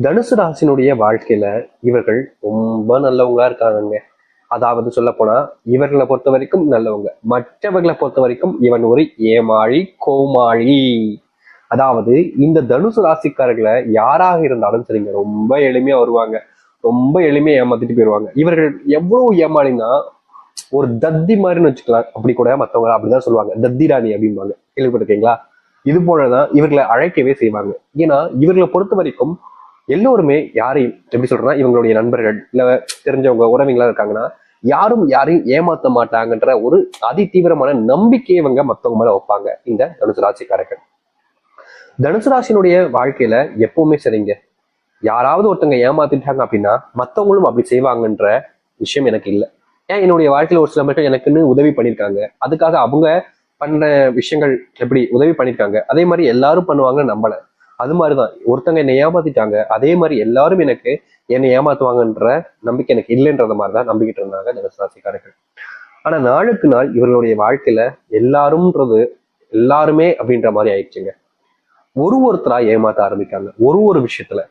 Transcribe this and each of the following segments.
தனுசு ராசினுடைய வாழ்க்கையில இவர்கள் ரொம்ப நல்லவங்களா இருக்காங்க. அதாவது சொல்ல போனா இவர்களை பொறுத்த வரைக்கும் நல்லவங்க, மற்றவர்களை பொறுத்த வரைக்கும் இவன் ஒரு ஏமாளி கோமாளி. அதாவது இந்த தனுசு ராசிக்காரர்களை யாராக இருந்தாலும் சரிங்க, ரொம்ப எளிமையா வருவாங்க, ரொம்ப எளிமையா ஏமாத்திட்டு போயிருவாங்க. இவர்கள் எவ்வளவு ஏமாளினா ஒரு தத்தி மாதிரின்னு வச்சுக்கலாம். அப்படி கூட மத்தவங்க அப்படிதான் சொல்லுவாங்க, தத்தி ராணி அப்படிம்பாங்க, கேள்விப்பட்டிருக்கீங்களா? இது போலதான் இவர்களை அழைக்கவே செய்வாங்க. ஏன்னா இவர்களை பொறுத்த வரைக்கும் எல்லோருமே யாரையும் எப்படி சொல்றேன்னா, இவங்களுடைய நண்பர்கள் இல்ல தெரிஞ்சவங்க உறவிங்களா இருக்காங்கன்னா யாரும் யாரையும் ஏமாத்த மாட்டாங்கன்ற ஒரு அதி தீவிரமான நம்பிக்கையை இவங்க மத்தவங்க மேல வைப்பாங்க இந்த தனுசு ராசிக்காரர்கள். தனுசு ராசினுடைய வாழ்க்கையில எப்பவுமே சரிங்க, யாராவது ஒருத்தவங்க ஏமாத்திட்டாங்க அப்படின்னா மத்தவங்களும் அப்படி செய்வாங்கன்ற விஷயம் எனக்கு இல்லை. ஏன் என்னுடைய வாழ்க்கையில ஒரு சில மக்கள் எனக்குன்னு உதவி பண்ணியிருக்காங்க, அதுக்காக அவங்க பண்ண விஷயங்கள் எப்படி உதவி பண்ணியிருக்காங்க அதே மாதிரி எல்லாரும் பண்ணுவாங்கன்னு நம்பல. அது மாதிரிதான் ஒருத்தங்க என்னை ஏமாத்திட்டாங்க, அதே மாதிரி எல்லாரும் எனக்கு என்னை ஏமாத்துவாங்கன்ற நம்பிக்கை எனக்கு இல்லைன்றத மாதிரிதான் நம்பிக்கிட்டு இருந்தாங்க தனுசு ராசிக்காரர்கள். ஆனா நாளுக்கு நாள் இவர்களுடைய வாழ்க்கையில எல்லாரும்ன்றது எல்லாருமே அப்படின்ற மாதிரி ஆயிடுச்சுங்க. ஒருத்தரா ஏமாத்த ஆரம்பிக்காங்க ஒரு விஷயத்துல.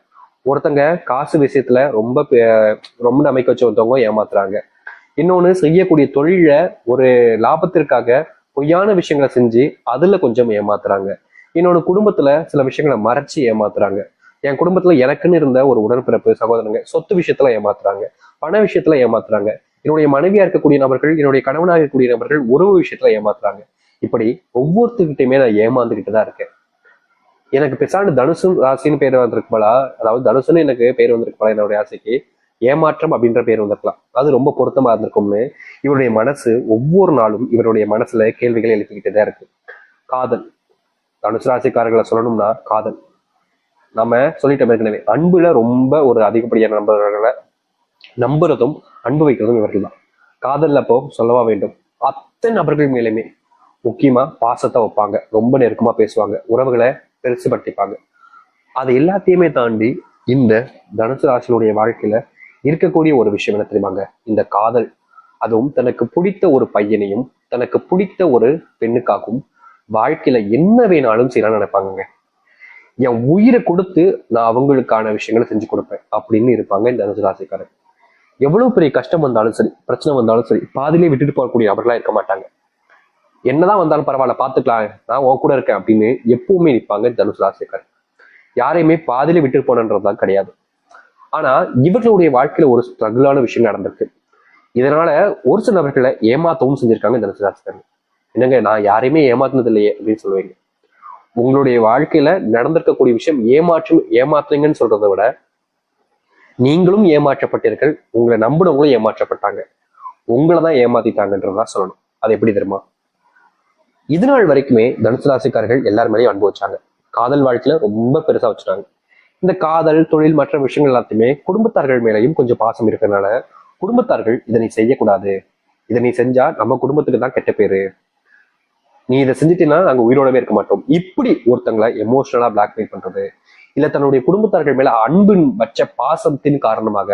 ஒருத்தங்க காசு விஷயத்துல ரொம்ப நம்பிக்கை வச்சு ஒருத்தவங்க ஏமாத்துறாங்க. இன்னொன்னு செய்யக்கூடிய தொழில ஒரு லாபத்திற்காக பொய்யான விஷயங்களை செஞ்சு அதுல கொஞ்சம் ஏமாத்துறாங்க. இன்னொன்னு குடும்பத்துல சில விஷயங்களை மறைச்சு ஏமாத்துறாங்க. என் குடும்பத்துல எனக்குன்னு இருந்த ஒரு உடன்பிறப்பு சகோதரங்க சொத்து விஷயத்துல ஏமாத்துறாங்க, பண விஷயத்துல ஏமாத்துறாங்க. என்னுடைய மனைவியா இருக்கக்கூடிய நபர்கள், என்னுடைய கணவனாக இருக்கக்கூடிய நபர்கள் உறவு விஷயத்துல ஏமாத்துறாங்க. இப்படி ஒவ்வொருத்தர்கிட்டயுமே நான் ஏமாந்துகிட்டு தான் இருக்கேன். எனக்கு பெருசாண்டு தனுசு ராசின்னு பேர் வந்திருக்கு போலா, அதாவது தனுசுன்னு எனக்கு பேர் வந்திருக்கு போல என்னுடைய ராசிக்கு, ஏமாற்றம் அப்படின்ற பேர் வந்திருக்கலாம், அது ரொம்ப பொருத்தமா இருந்திருக்கும்னு இவருடைய மனசு ஒவ்வொரு நாளும் இவருடைய மனசுல கேள்விகளை எழுப்பிக்கிட்டே தான் இருக்கு. காதல், தனுசு ராசிக்காரர்களை சொல்லணும்னா காதல். நம்ம சொல்லிட்டோம் ஏற்கனவே, அன்புல ரொம்ப ஒரு அதிகப்படியான நண்பர்களை நம்புறதும் அன்பு வைக்கிறதும் இவர்கள் தான். காதல்ல அப்போ சொல்லவா வேண்டும், அத்தனை நபர்கள் மேலுமே முக்கியமா பாசத்தை வைப்பாங்க, ரொம்ப நெருக்கமா பேசுவாங்க, உறவுகளை பெருசுபடுத்திப்பாங்க. அது எல்லாத்தையுமே தாண்டி இந்த தனுசு ராசினுடைய வாழ்க்கையில இருக்கக்கூடிய ஒரு விஷயம் என்ன தெரியுமாங்க, இந்த காதல். அதுவும் தனக்கு பிடித்த ஒரு பையனையும் தனக்கு பிடித்த ஒரு பெண்ணுக்காகவும் வாழ்க்கையில என்ன வேணாலும் செய்யலாம் நினைப்பாங்க. என் உயிரை கொடுத்து நான் அவங்களுக்கான விஷயங்களை செஞ்சு கொடுப்பேன் அப்படின்னு இருப்பாங்க இந்த தனுசு ராசிக்காரர். எவ்வளவு பெரிய கஷ்டம் வந்தாலும் சரி, பிரச்சனை வந்தாலும் சரி, பாதிலே விட்டுட்டு போகக்கூடிய நபர்களா இருக்க மாட்டாங்க. என்னதான் வந்தாலும் பரவாயில்ல பாத்துக்கலாம், நான் உன் கூட இருக்கேன் அப்படின்னு எப்பவுமே நிற்பாங்க தனுசு ராசிக்காரர். யாரையுமே பாதியில விட்டு போனன்றதுதான் கிடையாது. ஆனா இவர்களுடைய வாழ்க்கையில ஒரு ஸ்ட்ரகிளான விஷயம் நடந்திருக்கு. இதனால ஒரு சில நபர்களை ஏமாத்தவும் செஞ்சிருக்காங்க தனுசு ராசிக்காரர். என்னங்க நான் யாரையுமே ஏமாத்தினது இல்லையே அப்படின்னு சொல்லுவீங்க. உங்களுடைய வாழ்க்கையில நடந்திருக்கக்கூடிய விஷயம் ஏமாத்துறீங்கன்னு சொல்றதை விட நீங்களும் ஏமாற்றப்பட்டீர்கள், உங்களை நம்பினவங்களும் ஏமாற்றப்பட்டாங்க, உங்களை தான் ஏமாத்திட்டாங்கன்றதான் சொல்லணும். அது எப்படி தெரியுமா, இது நாள் வரைக்குமே தனுசு ராசிக்காரர்கள் எல்லாருமேலையும் அனுபவிச்சாங்க. காதல் வாழ்க்கையில ரொம்ப பெருசா வச்சுட்டாங்க. இந்த காதல் தொழில் மற்ற விஷயங்கள் எல்லாத்தையுமே குடும்பத்தார்கள் மேலையும் கொஞ்சம் பாசம் இருக்கிறதுனால குடும்பத்தார்கள் இதை நீ செய்யக்கூடாது, இதை நீ செஞ்சா நம்ம குடும்பத்துக்கு தான் கெட்ட பேரு, நீ இதை செஞ்சுட்டீங்கன்னா நாங்க உயிரோடவே இருக்க மாட்டோம், இப்படி ஒருத்தங்களை எமோஷனலா பிளாக்மெயில் பண்றது, இல்ல தன்னுடைய குடும்பத்தார்கள் மேல அன்பின் வச்ச பாசத்தின் காரணமாக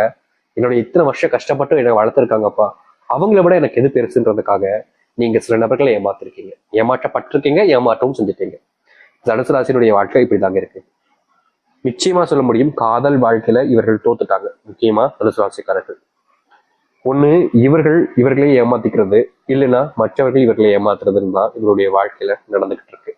என்னுடைய இத்தனை வருஷம் கஷ்டப்பட்டு என்னை வளர்த்துருக்காங்கப்பா, அவங்கள விட எனக்கு எது பெருசுன்றதுக்காக நீங்க சில நபர்களை ஏமாத்திருக்கீங்க, ஏமாற்றப்பட்டிருக்கீங்க, ஏமாற்றவும் செஞ்சுட்டீங்க. தனுசு ராசியினுடைய வாழ்க்கை இப்படிதாங்க இருக்கு. நிச்சயமா சொல்ல முடியும், காதல் வாழ்க்கையில இவர்கள் தோத்துட்டாங்க. முக்கியமா தனுசு ராசிக்காரர்கள் ஒண்ணு இவர்களே ஏமாத்திக்கிறது, இல்லைன்னா மற்றவர்கள் இவர்களை ஏமாத்துறதுன்னு தான் இவருடைய வாழ்க்கையில நடந்துகிட்டு இருக்கு.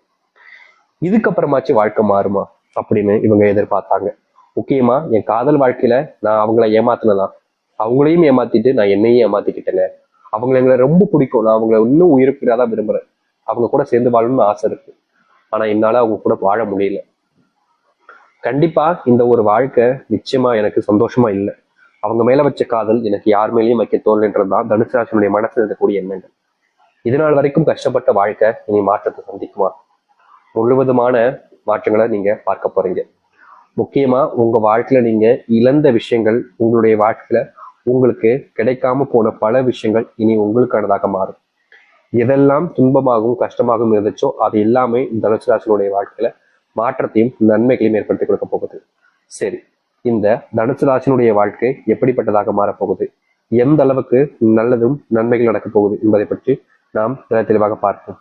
இதுக்கப்புறமாச்சு வாழ்க்கை மாறுமா அப்படின்னு இவங்க எதிர்பார்த்தாங்க. முக்கியமா என் காதல் வாழ்க்கையில நான் அவங்கள ஏமாத்தினதான், அவங்களையும் ஏமாத்திட்டு நான் என்னையும் ஏமாத்திக்கிட்டேங்க, அவங்களை எங்களை ரொம்ப பிடிக்கும், நான் அவங்களை இன்னும் உயிர்ப்பிடாதான் விரும்புறேன், அவங்க கூட சேர்ந்து வாழணும்னு ஆசை இருக்கு, ஆனா என்னால அவங்க கூட வாழ முடியல. கண்டிப்பா இந்த ஒரு வாழ்க்கை நிச்சயமா எனக்கு சந்தோஷமா இல்லை, அவங்க மேல வச்ச காதல் எனக்கு யார் மேலேயும் வைக்க தோல்ன்றதுதான் தனுசு ராசினுடைய மனசுல இருக்கக்கூடிய எண்ணங்கள். இதனால் வரைக்கும் கஷ்டப்பட்ட வாழ்க்கை இனி மாற்றத்தை சந்திக்குமா, முழுவதுமான மாற்றங்களை நீங்க பார்க்க போறீங்க. முக்கியமா உங்க வாழ்க்கையில நீங்க இழந்த விஷயங்கள், உங்களுடைய வாழ்க்கையில உங்களுக்கு கிடைக்காம போன பல விஷயங்கள் இனி உங்களுக்கானதாக மாறும். எதெல்லாம் துன்பமாகவும் கஷ்டமாகவும் இருந்துச்சோ அது எல்லாமே தனுசு ராசினுடைய வாழ்க்கையில மாற்றத்தையும் நன்மைகளையும் ஏற்படுத்தி கொடுக்க போகுது. சரி, இந்த தனுசு ராசினுடைய வாழ்க்கை எப்படிப்பட்டதாக மாறப்போகுது, எந்த அளவுக்கு நல்லதும் நன்மைகள் நடக்க போகுது என்பதை பற்றி நாம் தெளிவாக பார்ப்போம்.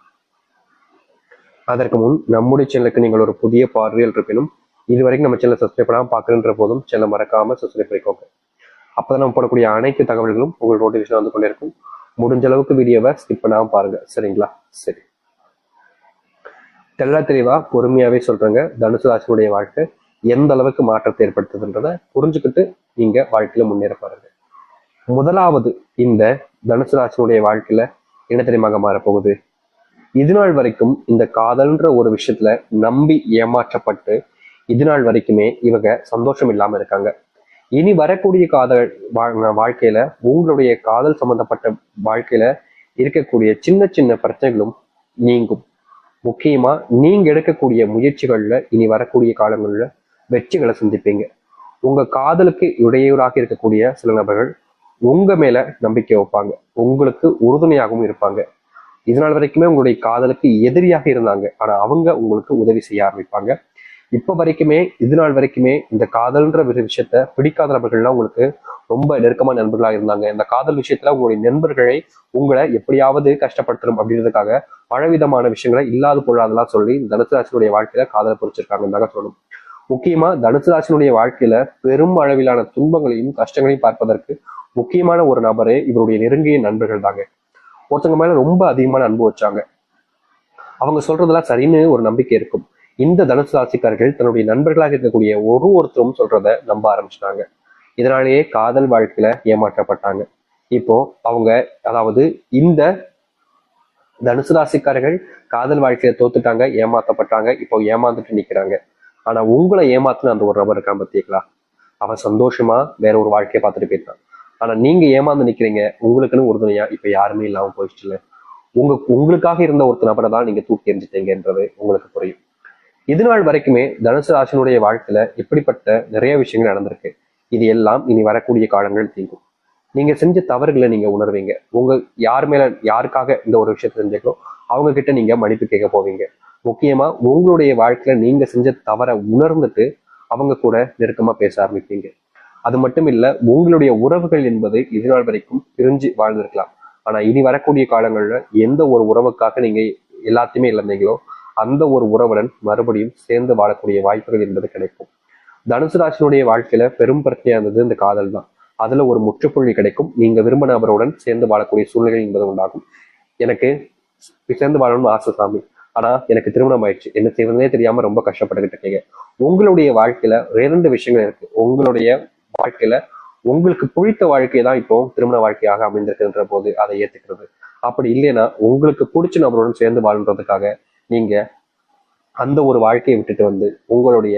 அதற்கு முன் நம்முடைய சேனலுக்கு நீங்கள் ஒரு புதிய பார்வையில் இருப்பினும் இது வரைக்கும் நம்ம சேனல் சப்ஸ்கிரைப் பண்ணாமல் பார்க்குற போதும் சேனல் மறக்காம சப்ஸ்கிரைப் பண்ணிக்கோங்க. அப்பதான் நம்ம போடக்கூடிய அனைத்து தகவல்களும் உங்களுக்கு நோட்டிஃபிகேஷன் வந்து கொண்டே இருக்கும். முடிஞ்ச அளவுக்கு வீடியோவை ஸ்கிப் பண்ணாமல் பாருங்க, சரிங்களா? சரி, தெளிவா பொறுமையாவே சொல்றேங்க. தனுசு ராசினுடைய வாழ்க்கை எந்த அளவுக்கு மாற்றத்தை ஏற்படுத்துதுன்றத புரிஞ்சுக்கிட்டு நீங்க வாழ்க்கையில முன்னேற பாருங்க. முதலாவது, இந்த தனுசு ராசினுடைய வாழ்க்கையில என்ன தெரியுமாக மாறப்போகுது? இது நாள் வரைக்கும் இந்த காதல்ன்ற ஒரு விஷயத்துல நம்பி ஏமாற்றப்பட்டு இது நாள் வரைக்குமே இவங்க சந்தோஷம் இல்லாம இருக்காங்க. இனி வரக்கூடிய காதல் வாழ்க்கையில உங்களுடைய காதல் சம்பந்தப்பட்ட வாழ்க்கையில இருக்கக்கூடிய சின்ன சின்ன பிரச்சனைகளும் நீங்கும். முக்கியமா நீங்க எடுக்கக்கூடிய முயற்சிகள்ல இனி வரக்கூடிய காலங்கள்ல வெற்றிகளை சந்திப்பீங்க. உங்க காதலுக்கு இடையூறாக இருக்கக்கூடிய சில நபர்கள் உங்க மேல நம்பிக்கை வைப்பாங்க, உங்களுக்கு உறுதுணையாகவும் இருப்பாங்க. இதனால் வரைக்குமே உங்களுடைய காதலுக்கு எதிரியாக இருந்தாங்க, ஆனா அவங்க உங்களுக்கு உதவி செய்ய ஆரம்பிப்பாங்க. இப்ப வரைக்குமே இது நாள் வரைக்குமே இந்த காதல்ன்ற ஒரு விஷயத்த பிடிக்காத நபர்கள்லாம் உங்களுக்கு ரொம்ப நெருக்கமான நண்பர்களாக இருந்தாங்க. இந்த காதல் விஷயத்துல உங்களுடைய நண்பர்களை உங்களை எப்படியாவது கஷ்டப்படுத்தணும் அப்படின்றதுக்காக பலவிதமான விஷயங்களை இல்லாத பொருளாதெல்லாம் சொல்லி தனுசு ராசினுடைய வாழ்க்கையில காதலை பொறிச்சிருக்காங்க சொல்லணும். முக்கியமா தனுசு ராசினுடைய வாழ்க்கையில பெரும் அளவிலான துன்பங்களையும் கஷ்டங்களையும் பார்ப்பதற்கு முக்கியமான ஒரு நபரே இவருடைய நெருங்கிய நண்பர்கள் தாங்க. ஒருத்தவங்க மேல ரொம்ப அதிகமான அன்பு வச்சாங்க, அவங்க சொல்றதெல்லாம் சரின்னு ஒரு நம்பிக்கை இருக்கும். இந்த தனுசு ராசிக்காரர்கள் தன்னுடைய நண்பர்களாக இருக்கக்கூடிய ஒருத்தரும் சொல்றத நம்ப ஆரம்பிச்சிட்டாங்க. இதனாலேயே காதல் வாழ்க்கையில ஏமாற்றப்பட்டாங்க. இப்போ அவங்க, அதாவது இந்த தனுசு ராசிக்காரர்கள் காதல் வாழ்க்கையில தோத்துட்டாங்க, ஏமாத்தப்பட்டாங்க, இப்போ ஏமாந்துட்டு நிக்கிறாங்க. ஆனா உங்களை ஏமாத்துன அந்த ஒரு நபர் இருக்கான் பார்த்தீங்களா, அவன் சந்தோஷமா வேற ஒரு வாழ்க்கையை பார்த்துட்டு போயிட்டான். ஆனா நீங்க ஏமாந்து நிக்கிறீங்க, உங்களுக்குன்னு உறுதுணையா இப்ப யாருமே இல்லாம போயிடுச்சுல. உங்களுக்காக இருந்த ஒரு நபரை தான் நீங்க தூக்கி எறிஞ்சிட்டீங்கன்றது உங்களுக்கு புரியும். இது நாள் வரைக்குமே தனுசு ராசினுடைய வாழ்க்கையில இப்படிப்பட்ட நிறைய விஷயங்கள் நடந்திருக்கு. இது எல்லாம் இனி வரக்கூடிய காலங்கள் தீங்கும். நீங்க செஞ்ச தவறுகளை நீங்க உணர்வீங்க. யார் மேல யாருக்காக இந்த ஒரு விஷயத்த செஞ்சீங்களோ அவங்க கிட்ட நீங்க மன்னிப்பு கேட்க போவீங்க. முக்கியமா உங்களுடைய வாழ்க்கையில நீங்க செஞ்ச தவறை உணர்ந்துட்டு அவங்க கூட நெருக்கமா பேச ஆரம்பிப்பீங்க. அது மட்டும் இல்ல, உங்களுடைய உறவுகள் என்பது இது நாள் வரைக்கும் பிரிஞ்சு வாழ்ந்திருக்கலாம். ஆனா இனி வரக்கூடிய காலங்கள்ல எந்த ஒரு உறவுக்காக நீங்க எல்லாத்தையுமே இழந்தீங்களோ அந்த ஒரு உறவுடன் மறுபடியும் சேர்ந்து வாழக்கூடிய வாய்ப்புகள் என்பது கிடைக்கும். தனுசு ராசினுடைய வாழ்க்கையில பெரும் பிரச்சனையா இருந்தது இந்த காதல் தான். அதுல ஒரு முற்றுப்புள்ளி கிடைக்கும். நீங்க விரும்ப நபருடன் சேர்ந்து வாழக்கூடிய சூழ்நிலை என்பது உண்டாகும். எனக்கு சேர்ந்து வாழணும்னு ஆசை சாமி, ஆனா எனக்கு திருமணம் ஆயிடுச்சு, என்ன செய்வதே தெரியாம ரொம்ப கஷ்டப்பட்டுக்கிட்டு இருக்கீங்க. உங்களுடைய வாழ்க்கையில 2 விஷயங்கள் இருக்கு. உங்களுடைய வாழ்க்கையில உங்களுக்கு பிடித்த வாழ்க்கை தான் இப்போ திருமண வாழ்க்கையாக அமைந்திருக்கின்ற போது அதை ஏத்துக்கிறது. அப்படி இல்லைன்னா உங்களுக்கு பிடிச்ச நபருடன் சேர்ந்து வாழ்றதுக்காக நீங்க அந்த ஒரு வாழ்க்கையை விட்டுட்டு வந்து உங்களுடைய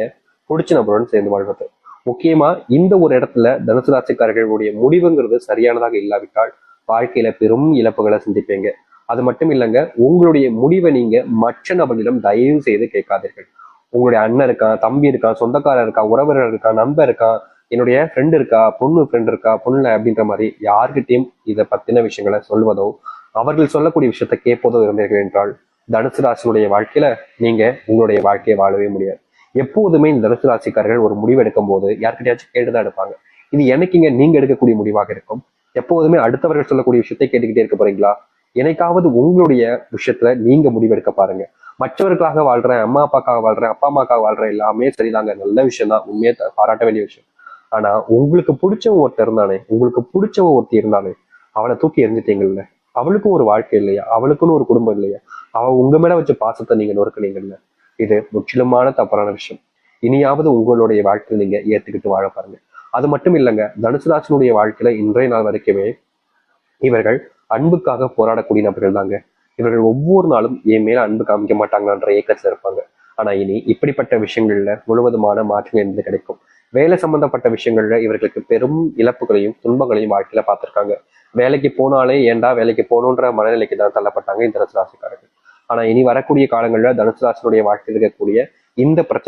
பிடிச்ச நபருடன் சேர்ந்து வாழ்றது. முக்கியமா இந்த ஒரு இடத்துல தனுசு ராசிக்காரர்களுடைய முடிவுங்கிறது சரியானதாக இல்லாவிட்டால் வாழ்க்கையில பெரும் இழப்புகளை சந்திப்பீங்க. அது மட்டும் இல்லைங்க, உங்களுடைய முடிவை நீங்க மற்ற நபர்களிடம் தயவு செய்து கேட்காதீர்கள். உங்களுடைய அண்ணன் இருக்கான், தம்பி இருக்கான், சொந்தக்காரர் இருக்கான், உறவினர் இருக்கான், நண்பர் இருக்கான், என்னுடைய ஃப்ரெண்ட் இருக்கா, பொண்ணு ஃப்ரெண்ட் இருக்கா, பொண்ணு அப்படின்ற மாதிரி யார்கிட்டையும் இதை பத்தின விஷயங்களை சொல்வதோ அவர்கள் சொல்லக்கூடிய விஷயத்த கேட்பதோ இருந்தீர்கள் என்றால் தனுசு ராசியுடைய வாழ்க்கையில நீங்க உங்களுடைய வாழ்க்கையை வாழவே முடியாது. எப்போதுமே இந்த தனுசு ராசிக்காரர்கள் ஒரு முடிவு எடுக்கும் போது யார்கிட்டயாச்சும் கேட்டுதான் எடுப்பாங்க. இது என்னைக்குங்க நீங்க எடுக்கக்கூடிய முடிவாக இருக்கும்? எப்போதுமே அடுத்தவர்கள் சொல்லக்கூடிய விஷயத்தை கேட்டுக்கிட்டே இருக்க போறீங்களா? என்னைக்காவது உங்களுடைய விஷயத்துல நீங்க முடிவெடுக்க பாருங்க. மற்றவர்களுக்காக வாழ்றேன், அம்மா அப்பாக்காக வாழ்றேன், அப்பா அம்மாக்காக வாழ்றேன், எல்லாமே சரிதாங்க, நல்ல விஷயம் தான், உண்மையை பாராட்ட வேண்டிய விஷயம். ஆனா உங்களுக்கு பிடிச்சவன் ஒருத்தர் இருந்தானே, உங்களுக்கு பிடிச்சவன் ஒருத்தி இருந்தானே, அவளை தூக்கி எறிஞ்சிட்டீங்கல்ல. அவளுக்கும் ஒரு வாழ்க்கை இல்லையா? அவளுக்குன்னு ஒரு குடும்பம் இல்லையா? அவ உங்க மேல வச்ச பாசத்தை நீங்க நொறுக்குனீங்கல்ல. இது முற்றிலுமான தவறான விஷயம். இனியாவது உங்களுடைய வாழ்க்கையில் நீங்க ஏத்துக்கிட்டு வாழ பாருங்க. அது மட்டும் இல்லைங்க, தனுசு ராசினுடைய வாழ்க்கையில இன்றைய நாள் வரைக்குமே இவர்கள் அன்புக்காக போராடக்கூடிய நபர்கள் தாங்க. இவர்கள் ஒவ்வொரு நாளும் என் மேல அன்பு காமிக்க மாட்டாங்கன்ற ஏக்கத்துல இருப்பாங்க. ஆனா இனி இப்படிப்பட்ட விஷயங்கள்ல முழுவதுமான மாற்றம் என்பது கிடைக்கும். வேலை சம்பந்தப்பட்ட விஷயங்கள்ல இவர்களுக்கு பெரும் இழப்புகளையும் துன்பங்களையும் வாழ்க்கையில பார்த்திருக்காங்க. வேலைக்கு போனாலே ஏன்டா வேலைக்கு போகணுன்ற மனநிலைக்கு தான் தள்ளப்பட்டாங்க இந்த தனுசு ராசிக்காரர்கள். ஆனா இனி வரக்கூடிய காலங்கள்ல தனுசு ராசினுடைய வாழ்க்கையில் இருக்கக்கூடிய இந்த பிரச்சனை